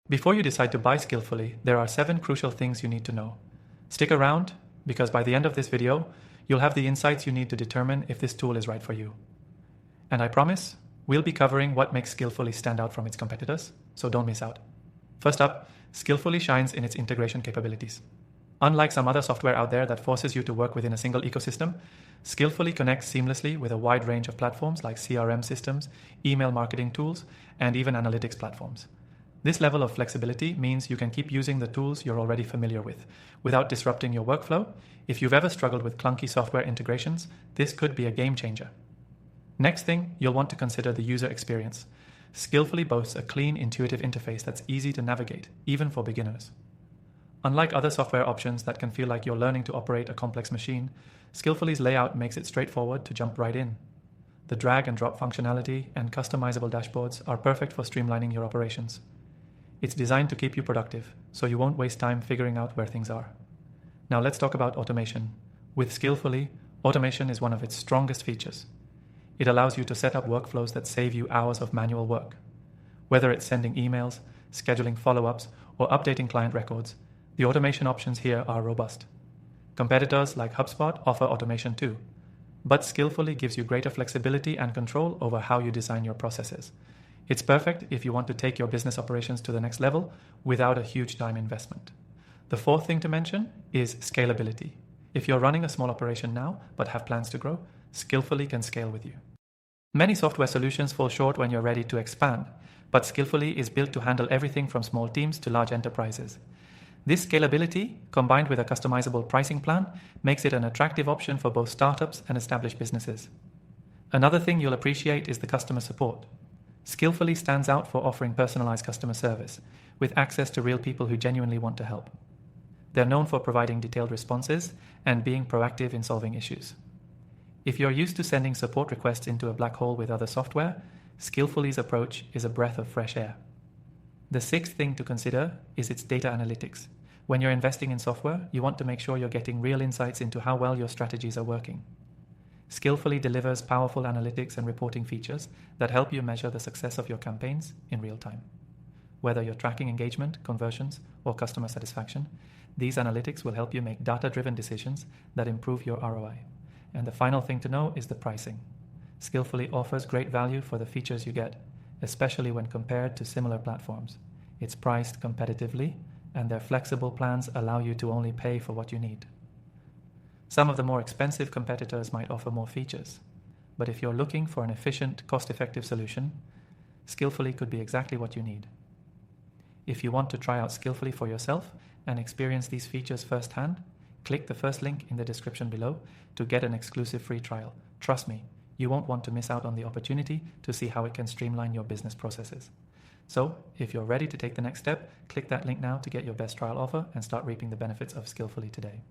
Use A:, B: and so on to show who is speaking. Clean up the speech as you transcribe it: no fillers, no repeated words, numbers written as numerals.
A: Before you decide to buy Skillfully, there are 7 crucial things you need to know. Stick around, because by the end of this video, you'll have the insights you need to determine if this tool is right for you. And I promise, we'll be covering what makes Skillfully stand out from its competitors, so don't miss out. First up, Skillfully shines in its integration capabilities. Unlike some other software out there that forces you to work within a single ecosystem, Skillfully connects seamlessly with a wide range of platforms like CRM systems, email marketing tools, and even analytics platforms. This level of flexibility means you can keep using the tools you're already familiar with, without disrupting your workflow. If you've ever struggled with clunky software integrations, this could be a game changer. Next thing, you'll want to consider the user experience. Skillfully boasts a clean, intuitive interface that's easy to navigate, even for beginners. Unlike other software options that can feel like you're learning to operate a complex machine, Skillfully's layout makes it straightforward to jump right in. The drag and drop functionality and customizable dashboards are perfect for streamlining your operations. It's designed to keep you productive, so you won't waste time figuring out where things are. Now let's talk about automation. With Skillfully, automation is one of its strongest features. It allows you to set up workflows that save you hours of manual work. Whether it's sending emails, scheduling follow-ups, or updating client records, the automation options here are robust. Competitors like HubSpot offer automation too, but Skillfully gives you greater flexibility and control over how you design your processes. It's perfect if you want to take your business operations to the next level without a huge time investment. The fourth thing to mention is scalability. If you're running a small operation now but have plans to grow, Skillfully can scale with you. Many software solutions fall short when you're ready to expand, but Skillfully is built to handle everything from small teams to large enterprises. This scalability, combined with a customizable pricing plan, makes it an attractive option for both startups and established businesses. Another thing you'll appreciate is the customer support. Skillfully stands out for offering personalized customer service, with access to real people who genuinely want to help. They're known for providing detailed responses and being proactive in solving issues. If you're used to sending support requests into a black hole with other software, Skillfully's approach is a breath of fresh air. The sixth thing to consider is its data analytics. When you're investing in software, you want to make sure you're getting real insights into how well your strategies are working. Skillfully delivers powerful analytics and reporting features that help you measure the success of your campaigns in real time. Whether you're tracking engagement, conversions, or customer satisfaction, these analytics will help you make data-driven decisions that improve your ROI. And the final thing to know is the pricing. Skillfully offers great value for the features you get, especially when compared to similar platforms. It's priced competitively, and their flexible plans allow you to only pay for what you need. Some of the more expensive competitors might offer more features, but if you're looking for an efficient, cost-effective solution, Skillfully could be exactly what you need. If you want to try out Skillfully for yourself and experience these features firsthand, click the first link in the description below to get an exclusive free trial. Trust me, you won't want to miss out on the opportunity to see how it can streamline your business processes. So, if you're ready to take the next step, click that link now to get your best trial offer and start reaping the benefits of Skillfully today.